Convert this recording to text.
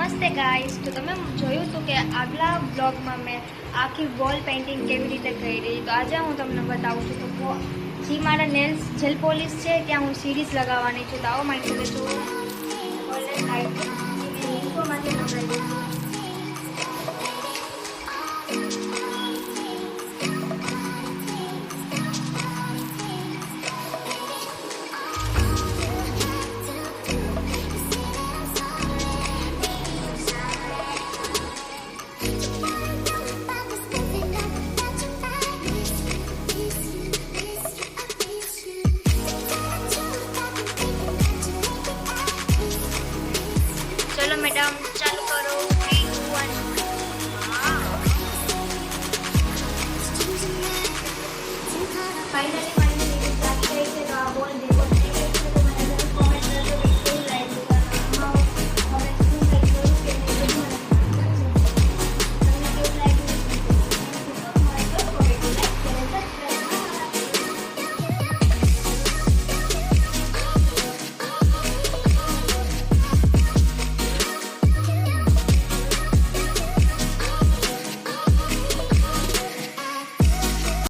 નમસ્તે ગાઈસ, તો તમે જોયું હતું કે આગલા બ્લોગમાં મેં આખી વોલ પેઇન્ટિંગ કેવી રીતે કરી. તો આજે હું તમને બતાવું છું. તો જે મારા નેલ્સ જેલ પોલિશ છે ત્યાં હું સિરીઝ લગાવવાની છું. તો આવો મારી જોડે તો ગોલ્ડન લાઇટ ઈન્ફોમાંથી લગાવી દઈશું. चलो मैडम चालू करो 3 2 1 फाइनली